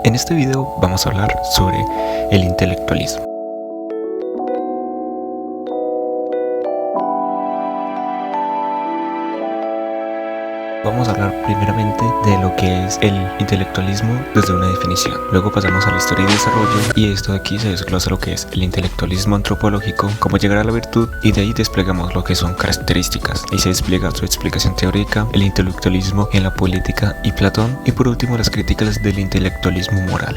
En este video vamos a hablar sobre el intelectualismo. Vamos a hablar primeramente de lo que es el intelectualismo desde una definición. Luego pasamos a la historia y desarrollo, y esto de aquí se desglosa lo que es el intelectualismo antropológico, cómo llegar a la virtud, y de ahí desplegamos lo que son características. Ahí se despliega su explicación teórica, el intelectualismo en la política y Platón, y por último las críticas del intelectualismo moral.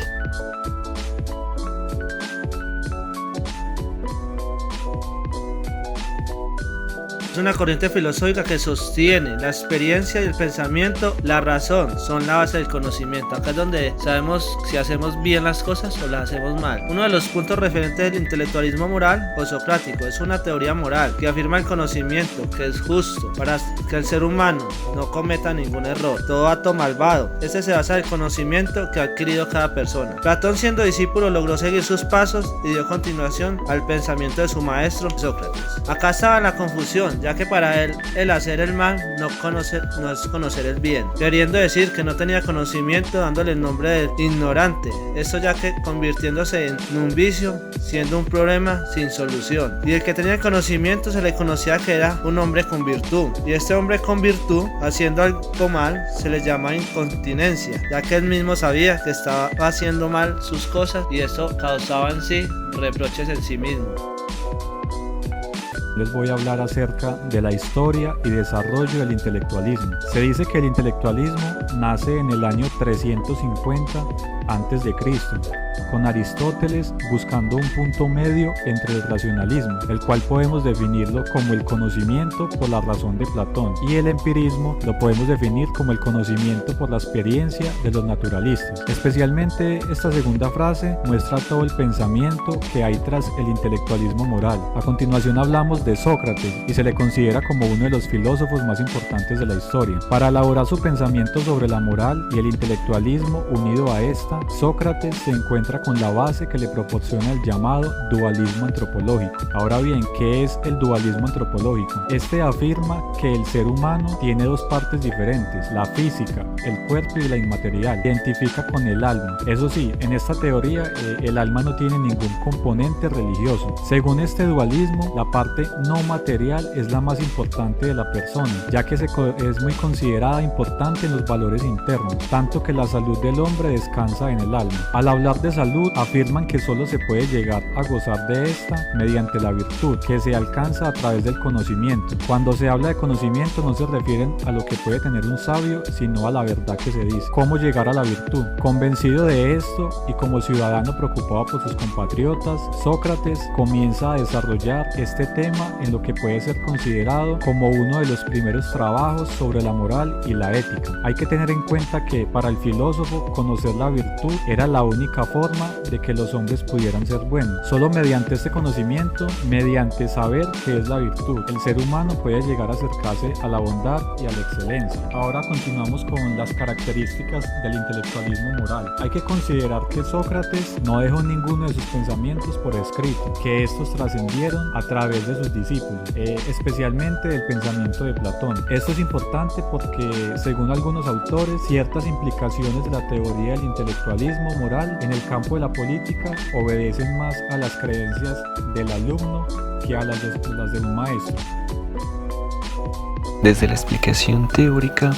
Es una corriente filosófica que sostiene la experiencia y el pensamiento, la razón, son la base del conocimiento. Acá es donde sabemos si hacemos bien las cosas o las hacemos mal. Uno de los puntos referentes del intelectualismo moral o socrático es una teoría moral que afirma el conocimiento, que es justo, para que el ser humano no cometa ningún error, todo acto malvado. Este se basa en el conocimiento que ha adquirido cada persona. Platón, siendo discípulo, logró seguir sus pasos y dio continuación al pensamiento de su maestro Sócrates. Acá estaba la confusión, ya que para él el hacer el mal no es conocer el bien, queriendo decir que no tenía conocimiento, dándole el nombre de ignorante, esto ya que convirtiéndose en un vicio, siendo un problema sin solución. Y el que tenía conocimiento se le conocía que era un hombre con virtud, y este hombre con virtud, haciendo algo mal, se le llama incontinencia, ya que él mismo sabía que estaba haciendo mal sus cosas y eso causaba en sí reproches en sí mismo. Les voy a hablar acerca de la historia y desarrollo del intelectualismo. Se dice que el intelectualismo nace en el año 350 a.C., con Aristóteles buscando un punto medio entre el racionalismo, el cual podemos definirlo como el conocimiento por la razón de Platón, y el empirismo lo podemos definir como el conocimiento por la experiencia de los naturalistas. Especialmente esta segunda frase muestra todo el pensamiento que hay tras el intelectualismo moral. A continuación hablamos de Sócrates, y se le considera como uno de los filósofos más importantes de la historia. Para elaborar su pensamiento sobre la moral y el intelectualismo unido a esta, Sócrates se encuentra con la base que le proporciona el llamado dualismo antropológico. Ahora bien, ¿qué es el dualismo antropológico? Este afirma que el ser humano tiene dos partes diferentes, la física, el cuerpo y la inmaterial. Identifica con el alma. Eso sí, en esta teoría el alma no tiene ningún componente religioso. Según este dualismo, la parte no material es la más importante de la persona, ya que es muy considerada importante en los valores internos, tanto que la salud del hombre descansa en el alma. Al hablar de salud, afirman que solo se puede llegar a gozar de esta mediante la virtud, que se alcanza a través del conocimiento. Cuando se habla de conocimiento no se refieren a lo que puede tener un sabio, sino a la verdad que se dice. ¿Cómo llegar a la virtud? Convencido de esto y como ciudadano preocupado por sus compatriotas, Sócrates comienza a desarrollar este tema en lo que puede ser considerado como uno de los primeros trabajos sobre la moral y la ética. Hay que tener en cuenta que para el filósofo conocer la virtud era la única forma de que los hombres pudieran ser buenos. Solo mediante este conocimiento, mediante saber qué es la virtud, el ser humano puede llegar a acercarse a la bondad y a la excelencia. Ahora continuamos con las características del intelectualismo moral. Hay que considerar que Sócrates no dejó ninguno de sus pensamientos por escrito, que estos trascendieron a través de sus discípulos, especialmente del pensamiento de Platón. Esto es importante porque, según algunos autores, ciertas implicaciones de la teoría del intelectualismo moral en el campo de la política obedecen más a las creencias del alumno que a las de un maestro. Desde la explicación teórica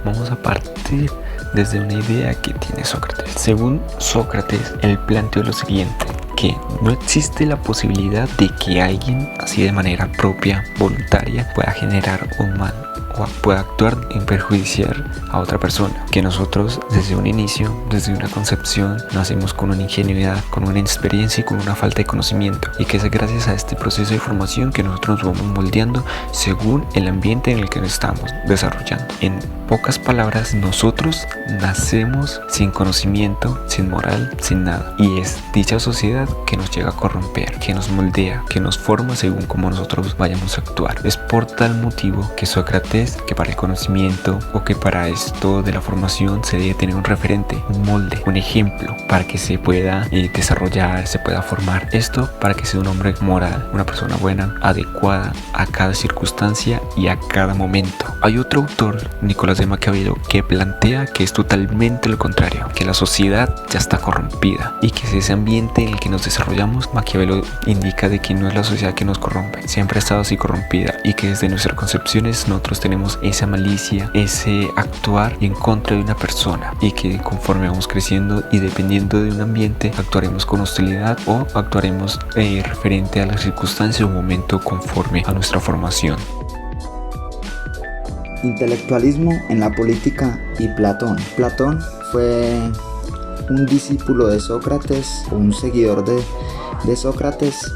vamos a partir desde una idea que tiene Sócrates. Según Sócrates, él planteó lo siguiente: que no existe la posibilidad de que alguien, así de manera propia, voluntaria, pueda generar un mal o pueda actuar en perjudiciar a otra persona, que nosotros desde un inicio, desde una concepción, nacemos con una ingenuidad, con una inexperiencia y con una falta de conocimiento, y que es gracias a este proceso de formación que nosotros nos vamos moldeando según el ambiente en el que nos estamos desarrollando. En pocas palabras, nosotros nacemos sin conocimiento, sin moral, sin nada, y es dicha sociedad que nos llega a corromper, que nos moldea, que nos forma según cómo nosotros vayamos a actuar. Es por tal motivo que Sócrates, que para el conocimiento o que para esto de la formación se debe tener un referente, un molde, un ejemplo para que se pueda desarrollar, se pueda formar. Esto para que sea un hombre moral, una persona buena, adecuada a cada circunstancia y a cada momento. Hay otro autor, Nicolás frase de Maquiavelo que plantea que es totalmente lo contrario, que la sociedad ya está corrompida y que es ese ambiente en el que nos desarrollamos. Maquiavelo indica de que no es la sociedad que nos corrompe, siempre ha estado así corrompida, y que desde nuestras concepciones nosotros tenemos esa malicia, ese actuar en contra de una persona, y que conforme vamos creciendo y dependiendo de un ambiente actuaremos con hostilidad o actuaremos referente a las circunstancias o momento conforme a nuestra formación. Intelectualismo en la política y Platón. Platón fue un discípulo de Sócrates, o un seguidor de Sócrates.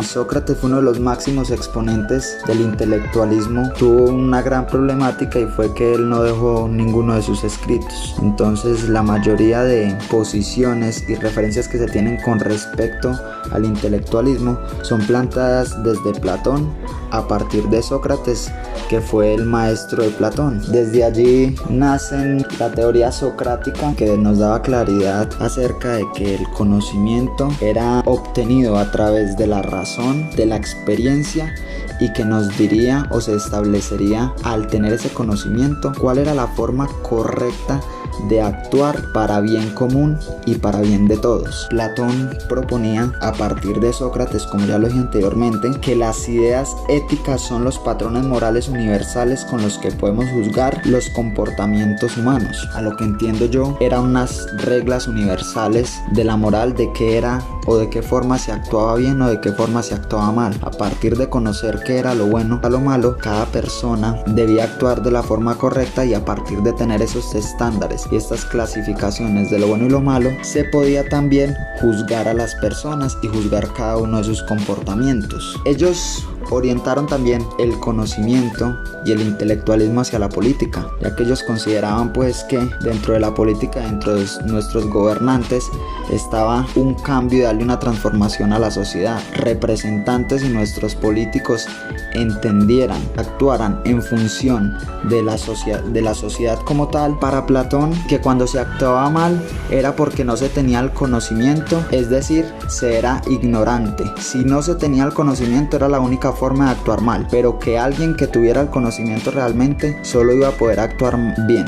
Sócrates fue uno de los máximos exponentes del intelectualismo. Tuvo una gran problemática y fue que él no dejó ninguno de sus escritos. Entonces la mayoría de posiciones y referencias que se tienen con respecto al intelectualismo son plantadas desde Platón a partir de Sócrates, que fue el maestro de Platón. Desde allí nacen la teoría socrática, que nos daba claridad acerca de que el conocimiento era obtenido a través de la razón, de la experiencia, y que nos diría o se establecería al tener ese conocimiento cuál era la forma correcta de actuar para bien común y para bien de todos. Platón proponía a partir de Sócrates, como ya lo dije anteriormente, que las ideas éticas son los patrones morales universales con los que podemos juzgar los comportamientos humanos. A lo que entiendo yo, eran unas reglas universales de la moral, de qué era o de qué forma se actuaba bien o de qué forma se actuaba mal. A partir de conocer qué era lo bueno o lo malo, cada persona debía actuar de la forma correcta, y a partir de tener esos estándares y estas clasificaciones de lo bueno y lo malo, se podía también juzgar a las personas y juzgar cada uno de sus comportamientos. Ellos orientaron también el conocimiento y el intelectualismo hacia la política, ya que ellos consideraban pues que dentro de la política, dentro de nuestros gobernantes, estaba un cambio y darle una transformación a la sociedad. Representantes y nuestros políticos entendieran, actuaran en función de la sociedad como tal. Para Platón, que cuando se actuaba mal era porque no se tenía el conocimiento, es decir, se era ignorante. Si no se tenía el conocimiento era la única forma de actuar mal, pero que alguien que tuviera el conocimiento realmente solo iba a poder actuar bien.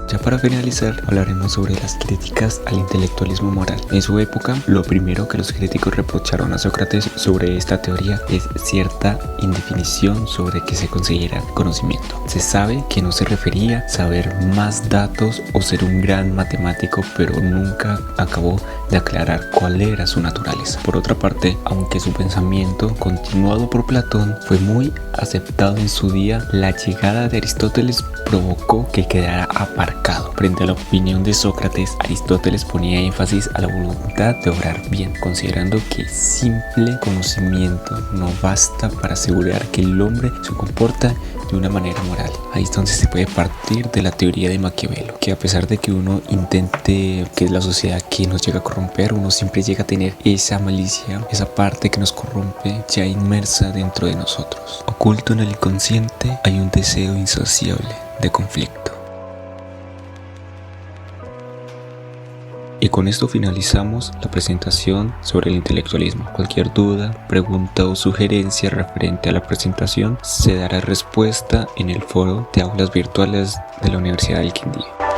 Ya para finalizar, hablaremos sobre las críticas al intelectualismo moral. En su época, lo primero que los críticos reprocharon a Sócrates sobre esta teoría es cierta indefinición sobre qué se considera conocimiento. Se sabe que no se refería a saber más datos o ser un gran matemático, pero nunca acabó de aclarar cuál era su naturaleza. Por otra parte, aunque su pensamiento, continuado por Platón, fue muy aceptado en su día, la llegada de Aristóteles provocó que quedara aparcado. Frente a la opinión de Sócrates, Aristóteles ponía énfasis a la voluntad de obrar bien, considerando que simple conocimiento no basta para asegurar que el hombre se comporta de una manera moral. Ahí es donde se puede partir de la teoría de Maquiavelo, que a pesar de que uno intente que es la sociedad que nos llega a corromper, uno siempre llega a tener esa malicia, esa parte que nos corrompe ya inmersa dentro de nosotros. Oculto en el inconsciente hay un deseo insaciable de conflicto. Y con esto finalizamos la presentación sobre el intelectualismo. Cualquier duda, pregunta o sugerencia referente a la presentación se dará respuesta en el foro de aulas virtuales de la Universidad del Quindío.